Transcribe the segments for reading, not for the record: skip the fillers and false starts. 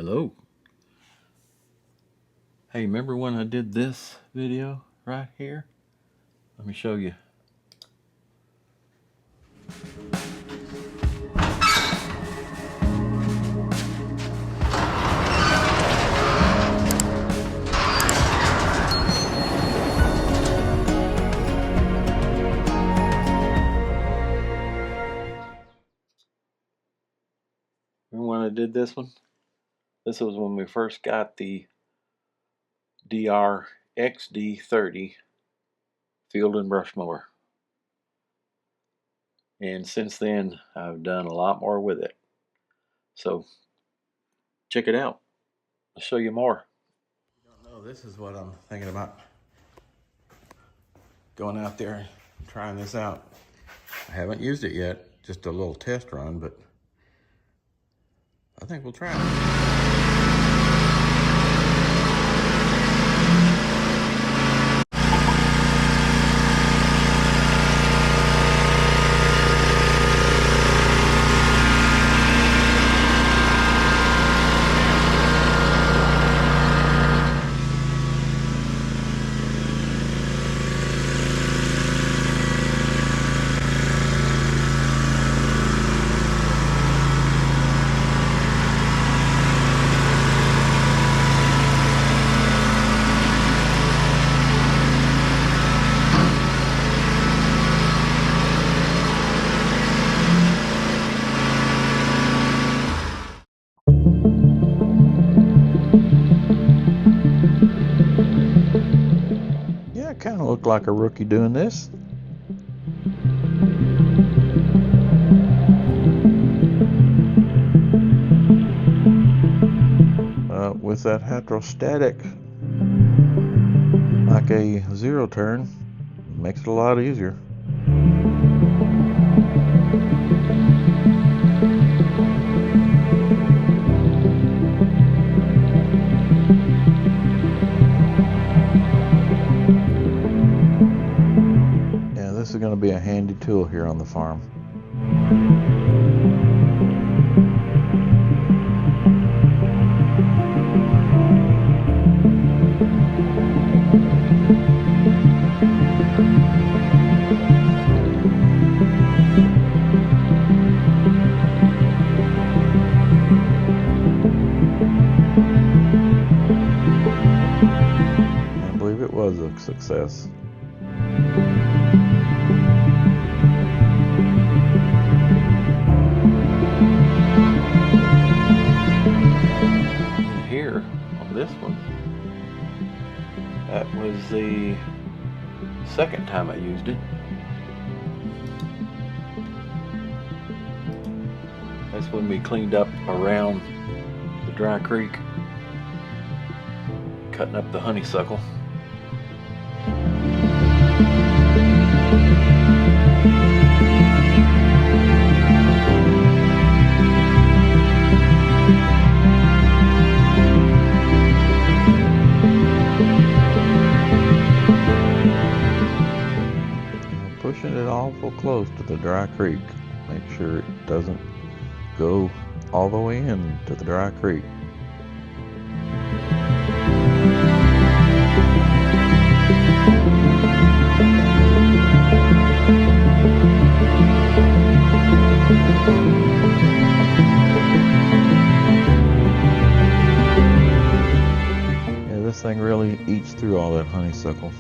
Hello. Hey, remember when I did this video right here? Let me show you. Remember when I did this one? This was when we first got the XD30 field and brush mower. And since then, I've done a lot more with it. So check it out. I'll show you more. If you don't know, this is what I'm thinking about. Going out there and trying this out. I haven't used it yet, just a little test run, but I think we'll try it. Yeah, it kind of looked like a rookie doing this. With that hydrostatic, like a zero turn, makes it a lot easier. Yeah, this is going to be a handy tool here on the farm. I believe it was a success. Here on this one, that was the second time I used it. That's when we cleaned up around the dry creek, cutting up the honeysuckle. Pushing it awful close to the dry creek. Make sure it doesn't go all the way in to the dry creek. Yeah, this thing really eats through all that honeysuckle.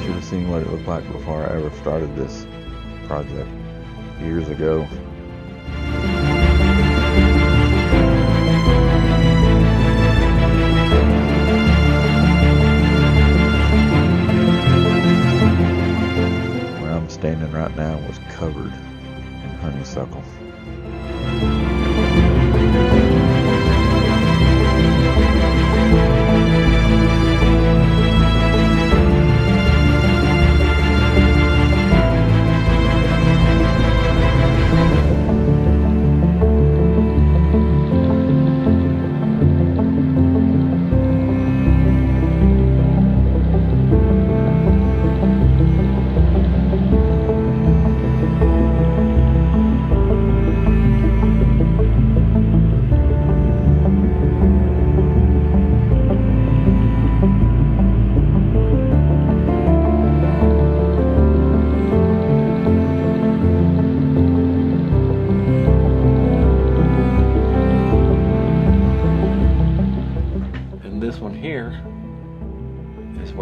Should have seen what it looked like before I ever started this project years ago. Where I'm standing right now was covered in honeysuckle.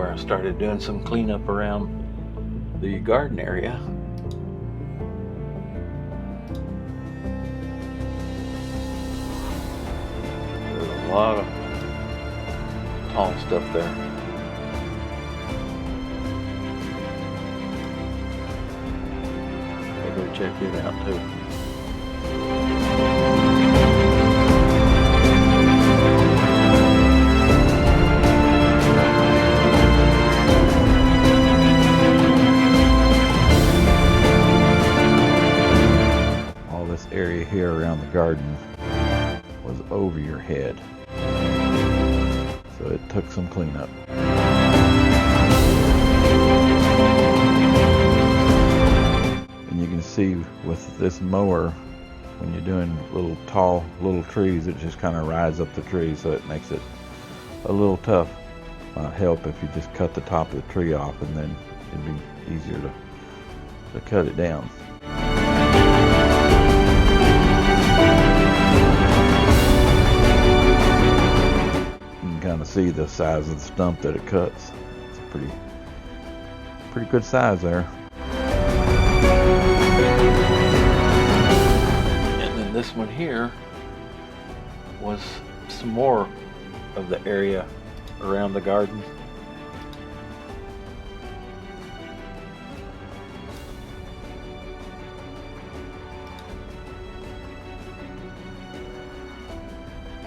where I started doing some cleanup around the garden area. There's a lot of tall stuff there. I'll go check it out too. Area here around the garden was over your head, so it took some cleanup. And you can see with this mower, when you're doing little trees, it just kind of rides up the tree, so it makes it a little tough. Might help if you just cut the top of the tree off, and then it'd be easier to cut it down. Kind of see the size of the stump that it cuts. It's a pretty good size there. And then this one here was some more of the area around the garden.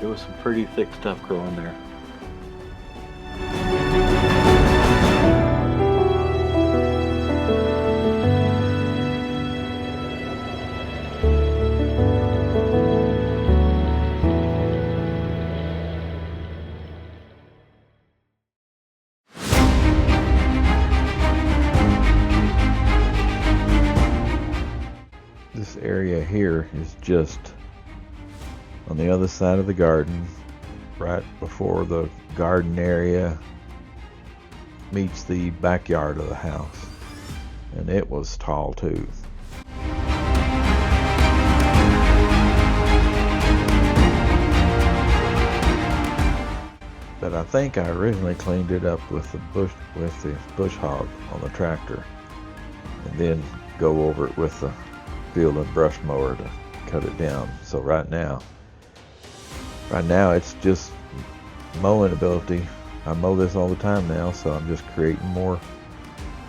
There was some pretty thick stuff growing there. This area here is just on the other side of the garden, right before the garden area meets the backyard of the house, and it was tall too. But I think I originally cleaned it up with the bush hog on the tractor, and then go over it with the field and brush mower to cut it down. So right now it's just mowing ability. I mow this all the time now, so I'm just creating more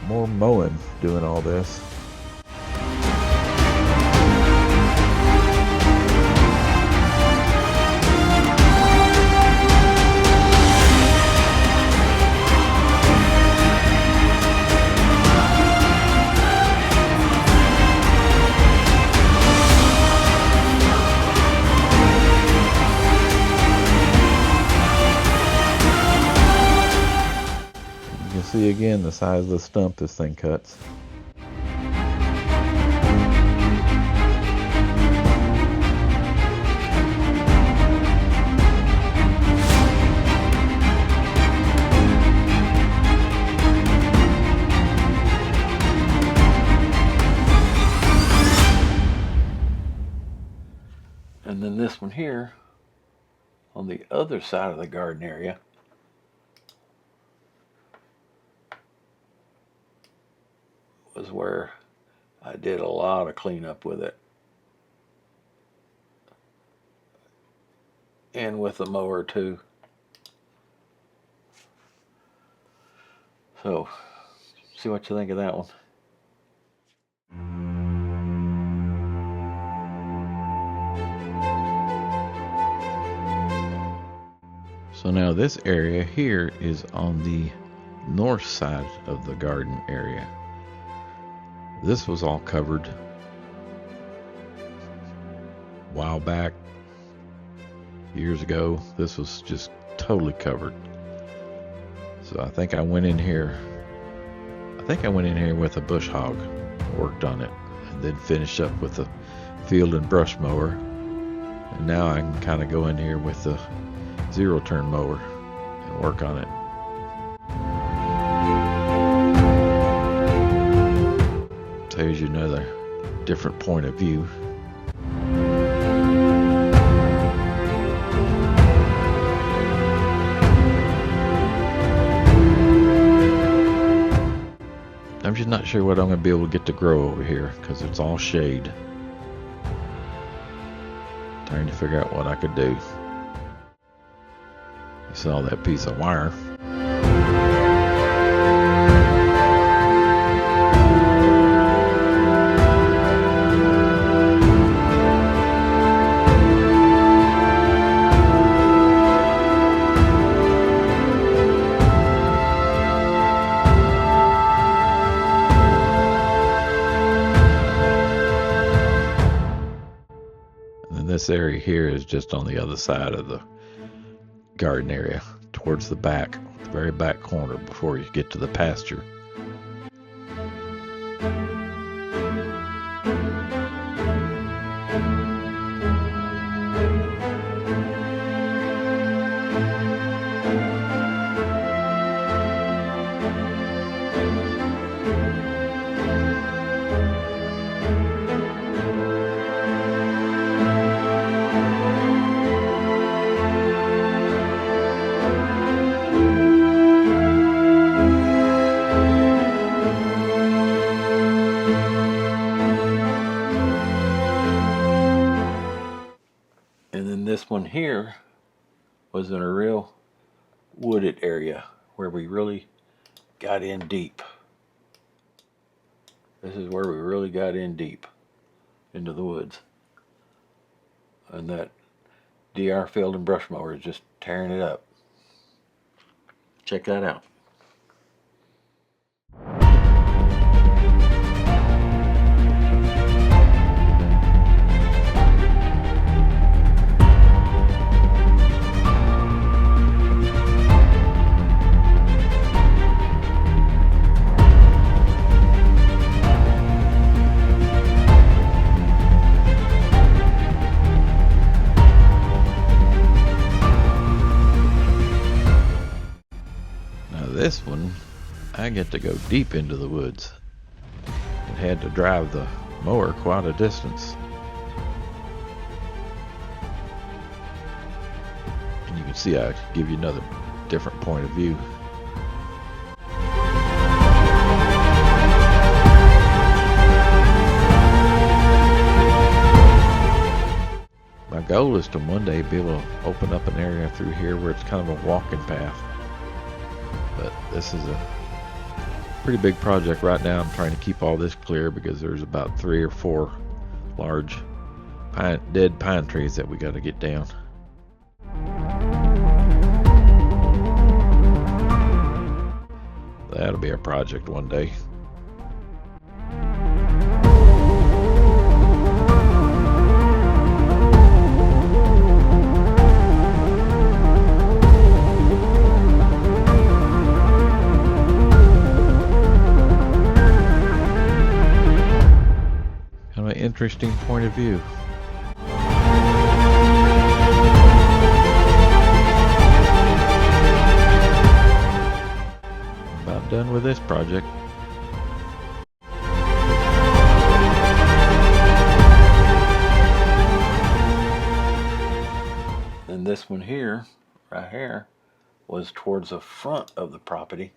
mowing doing all this. See again the size of the stump this thing cuts. And then this one here on the other side of the garden area was where I did a lot of cleanup with it, and with the mower too. So see what you think of that one. So now this area here is on the north side of the garden area. This was all covered a while back, years ago. This was just totally covered. So I think I went in here with a bush hog, worked on it, and then finished up with a field and brush mower. And now I can kind of go in here with the zero-turn mower and work on it. Tells you another different point of view. sure what I'm going to be able to get to grow over here because it's all shade. Trying to figure out what I could do. You saw that piece of wire. This area here is just on the other side of the garden area, towards the back, the very back corner before you get to the pasture. And then this one here was in a real wooded area where we really got in deep. This is where we really got in deep into the woods. And that DR field and brush mower is just tearing it up. Check that out. This one, I get to go deep into the woods. It had to drive the mower quite a distance. And you can see I give you another different point of view. My goal is to one day be able to open up an area through here where it's kind of a walking path. But this is a pretty big project right now. I'm trying to keep all this clear because there's about 3 or 4 large dead pine trees that we got to get down. That'll be a project one day. Interesting point of view. About done with this project. And this one here, right here, was towards the front of the property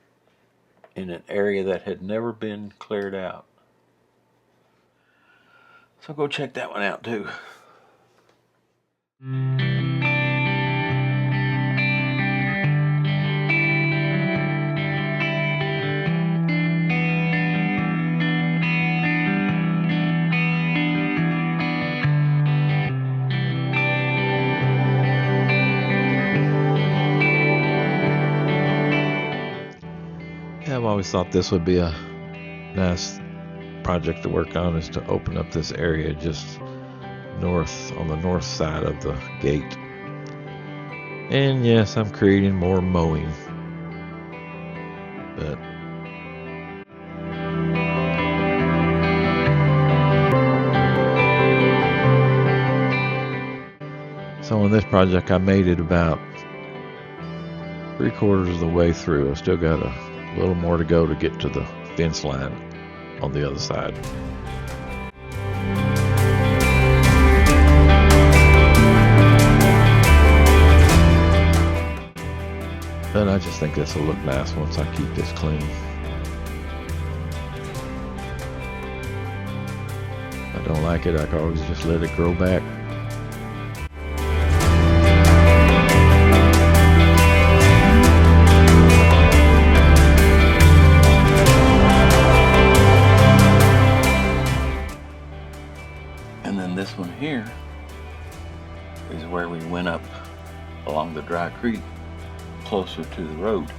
in an area that had never been cleared out. So go check that one out too. Yeah, I've always thought this would be a nice project to work on, is to open up this area just on the north side of the gate. And yes, I'm creating more mowing, but so on this project I made it about 3/4 of the way through. I still got a little more to go to get to the fence line on the other side. And I just think this will look nice once I keep this clean. don't like it, I can always just let it grow back. And then this one here is where we went up along the dry creek closer to the road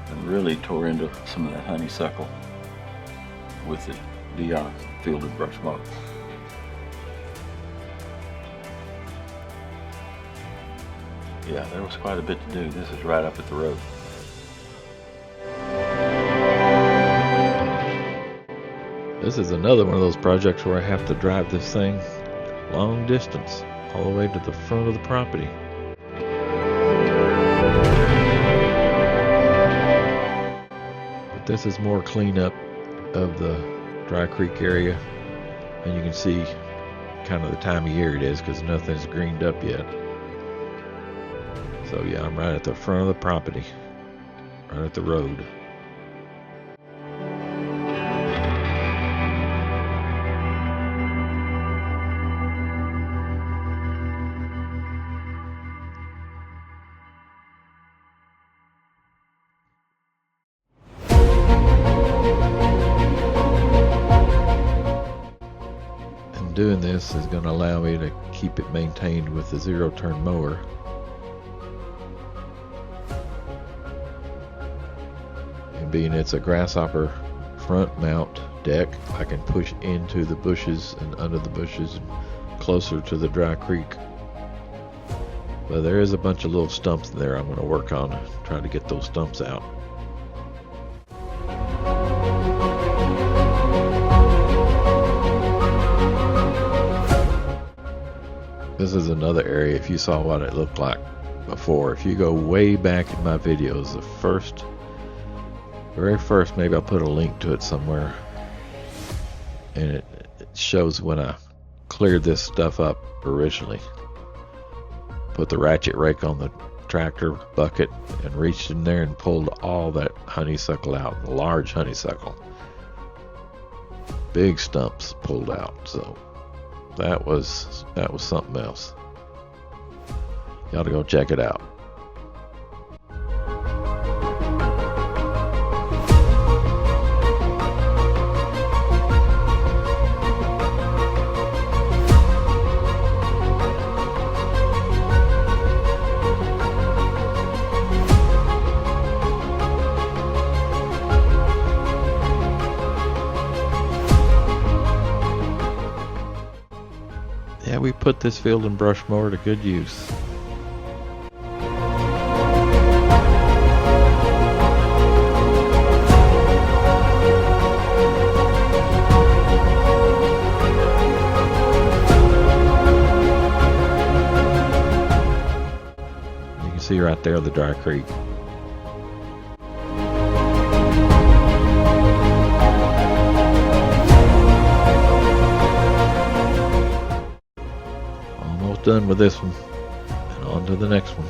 and really tore into some of that honeysuckle with the DI field and brush mower. Yeah, there was quite a bit to do. This is right up at the road. This is another one of those projects where I have to drive this thing long distance all the way to the front of the property. But this is more cleanup of the dry creek area, and you can see kind of the time of year it is because nothing's greened up yet. So yeah, I'm right at the front of the property, right at the road. Doing this is going to allow me to keep it maintained with the zero-turn mower. And being it's a grasshopper front mount deck, I can push into the bushes and under the bushes and closer to the dry creek. But there is a bunch of little stumps there I'm going to work on, trying to get those stumps out. This is another area, if you saw what it looked like before, if you go way back in my videos, the very first, maybe I'll put a link to it somewhere, and it shows when I cleared this stuff up originally. Put the ratchet rake on the tractor bucket and reached in there and pulled all that honeysuckle out, the large honeysuckle. Big stumps pulled out, so that was something else. You ought to go check it out. Yeah, we put this field and brush mower to good use. You can see right there the dry creek. Done with this one, and on to the next one.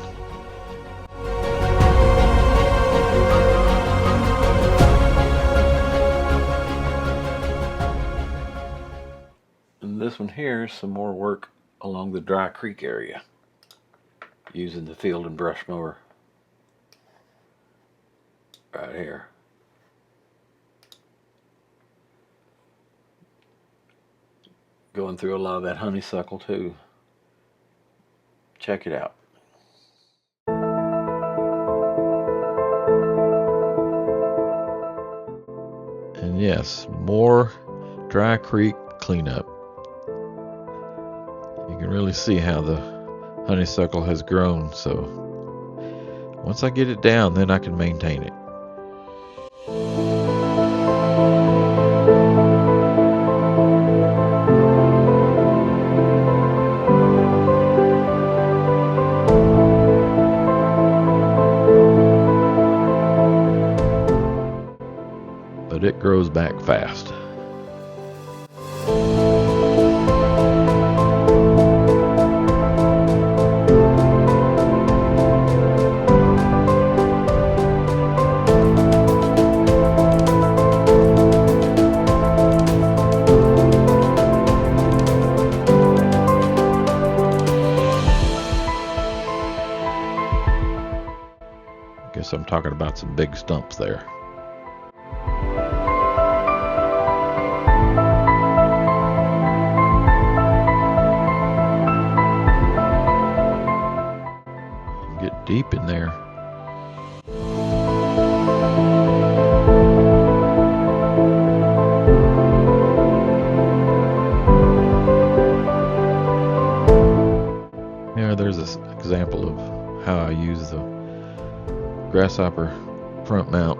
And this one here is some more work along the dry creek area using the field and brush mower right here. Going through a lot of that honeysuckle too. Check it out. And yes, more dry creek cleanup. You can really see how the honeysuckle has grown, so once I get it down, then I can maintain it. But it grows back fast. Yes, I'm talking about some big stumps there. Get deep in there. There's an example of how I use the grasshopper front mount.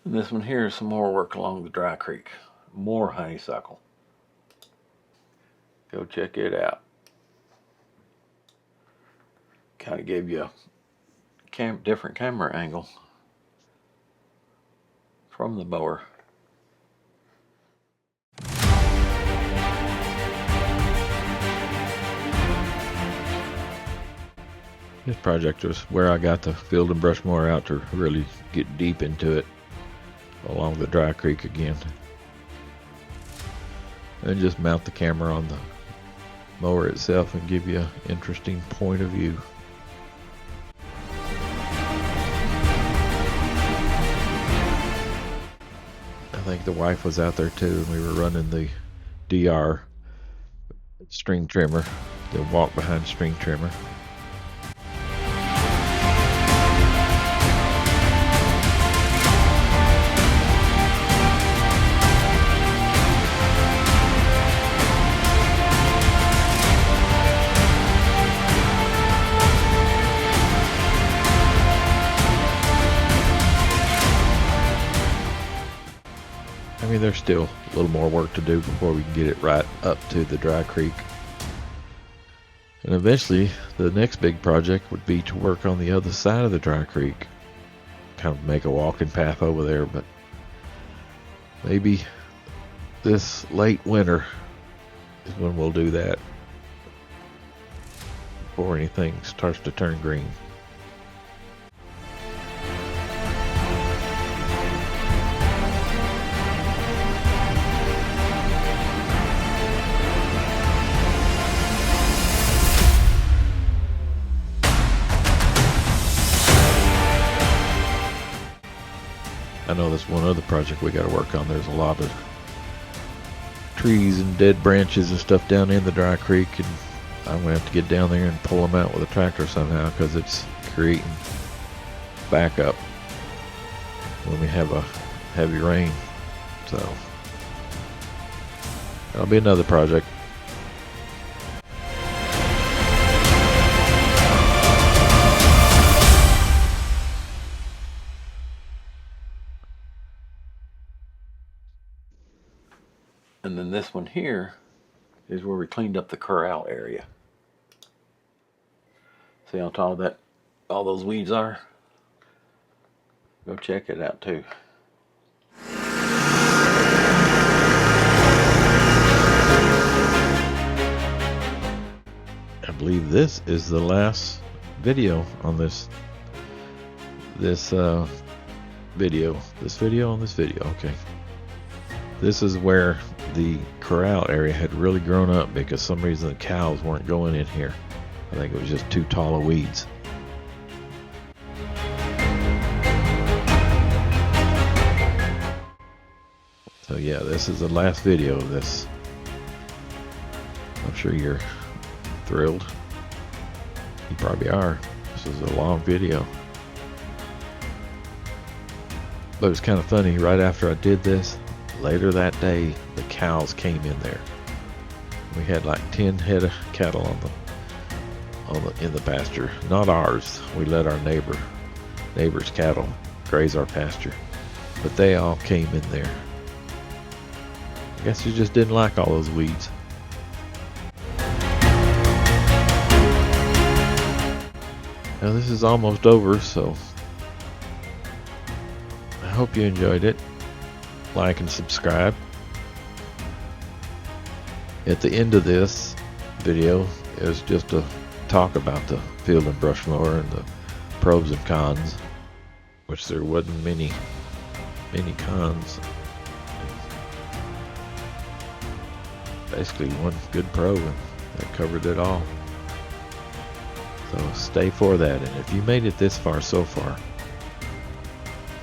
And this one here is some more work along the dry creek. More honeysuckle. Go check it out. Kind of gave you a different camera angle from the mower. This project was where I got the field and brush mower out to really get deep into it along the dry creek again. And just mount the camera on the mower itself and give you an interesting point of view. I think the wife was out there too, and we were running the DR string trimmer, the walk behind string trimmer. I mean, there's still a little more work to do before we can get it right up to the dry creek. And eventually, the next big project would be to work on the other side of the dry creek. Kind of make a walking path over there, but maybe this late winter is when we'll do that, before anything starts to turn green. I know there's one other project we got to work on. There's a lot of trees and dead branches and stuff down in the dry creek, and I'm going to have to get down there and pull them out with a tractor somehow, because it's creating backup when we have a heavy rain. So that'll be another project. And then this one here is where we cleaned up the corral area. See how tall that all those weeds are? Go check it out too. I believe this is the last video on this video. Okay. This is where the corral area had really grown up because some reason the cows weren't going in here. I think it was just too tall of weeds. So yeah, this is the last video of this. I'm sure you're thrilled. You probably are. This is a long video. But it's kind of funny, right after I did this, later that day, the cows came in there. We had like 10 head of cattle in the pasture. Not ours. We let our neighbor's cattle graze our pasture. But they all came in there. I guess you just didn't like all those weeds. Now this is almost over, so I hope you enjoyed it. Like and subscribe. At the end of this video is just a talk about the field and brush mower and the pros and cons, which there wasn't many cons. Basically one good pro and that covered it all. So stay for that, and if you made it this far so far,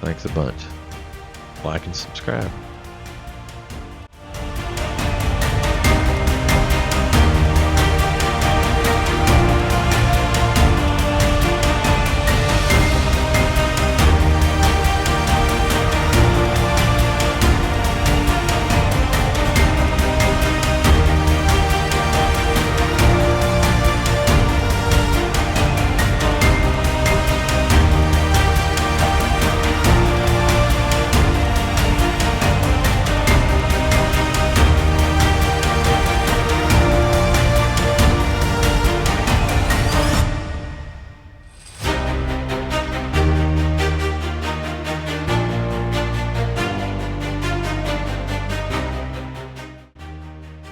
thanks a bunch. Like and subscribe.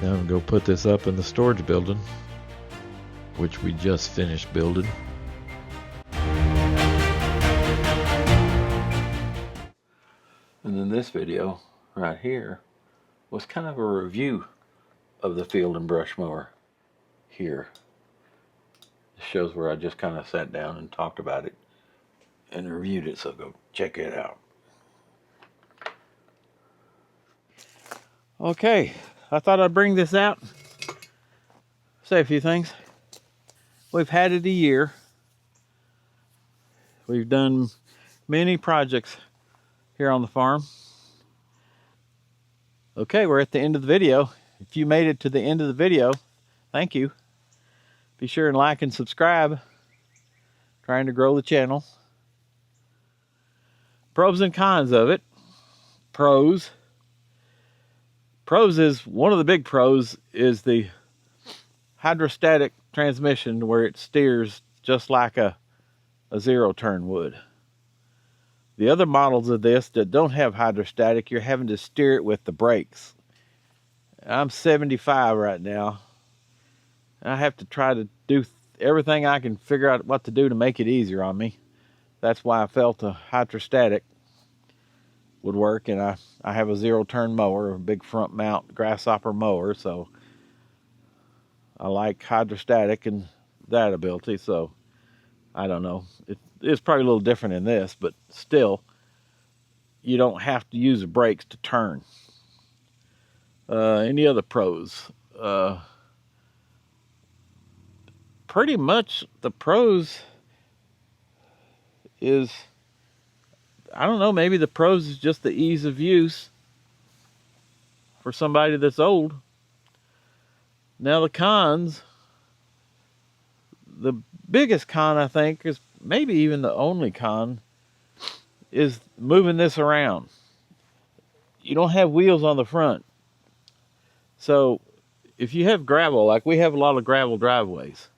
Now I'm going to go put this up in the storage building, which we just finished building. And then this video right here was kind of a review of the field and brush mower here. It shows where I just kind of sat down and talked about it and reviewed it, so go check it out. Okay, I thought I'd bring this out, say a few things. We've had it a year. We've done many projects here on the farm. Okay, we're at the end of the video. If you made it to the end of the video, thank you. Be sure and like and subscribe. Trying to grow the channel. Pros and cons of it. Pros is, one of the big pros is the hydrostatic transmission, where it steers just like a zero turn would. The other models of this that don't have hydrostatic, you're having to steer it with the brakes. I'm 75 right now. I have to try to do everything I can figure out what to do to make it easier on me. That's why I felt a hydrostatic would work, and I have a zero turn mower, a big front mount grasshopper mower, so I like hydrostatic and that ability. So I don't know, it's probably a little different in this, but still you don't have to use the brakes to turn. Any other pros? Pretty much the pros is, I don't know, maybe the pros is just the ease of use for somebody that's old. Now the cons, the biggest con I think is, maybe even the only con, is moving this around. You don't have wheels on the front. So if you have gravel, like we have a lot of gravel driveways,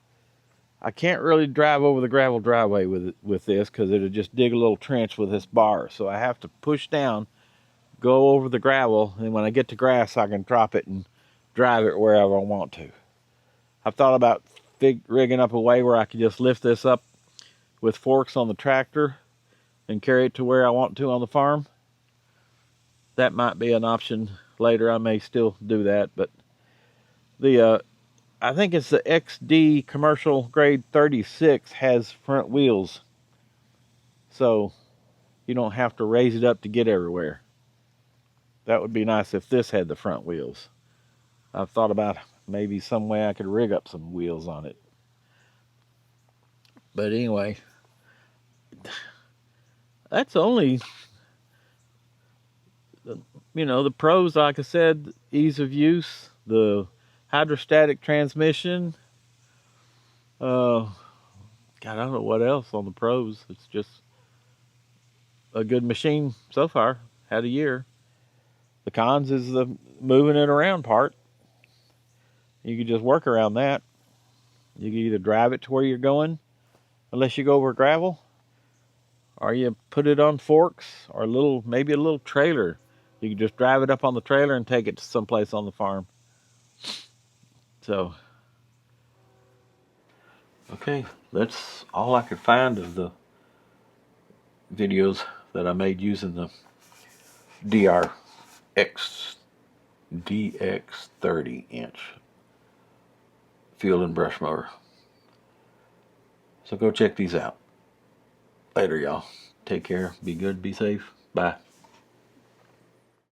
I can't really drive over the gravel driveway with this, because it'll just dig a little trench with this bar. So I have to push down, go over the gravel, and when I get to grass, I can drop it and drive it wherever I want to. I've thought about rigging up a way where I could just lift this up with forks on the tractor and carry it to where I want to on the farm. That might be an option later. I may still do that, but I think it's the XD commercial grade 36 has front wheels, so you don't have to raise it up to get everywhere. That would be nice if this had the front wheels. I've thought about maybe some way I could rig up some wheels on it. But anyway, that's only, you know, the pros, like I said, ease of use, the hydrostatic transmission. God, I don't know what else on the pros. It's just a good machine so far. Had a year. The cons is the moving it around part. You can just work around that. You can either drive it to where you're going, unless you go over gravel, or you put it on forks, or maybe a little trailer. You can just drive it up on the trailer and take it to someplace on the farm. So, okay, that's all I could find of the videos that I made using the DX30 inch field and brush mower. So go check these out. Later, y'all. Take care. Be good. Be safe. Bye.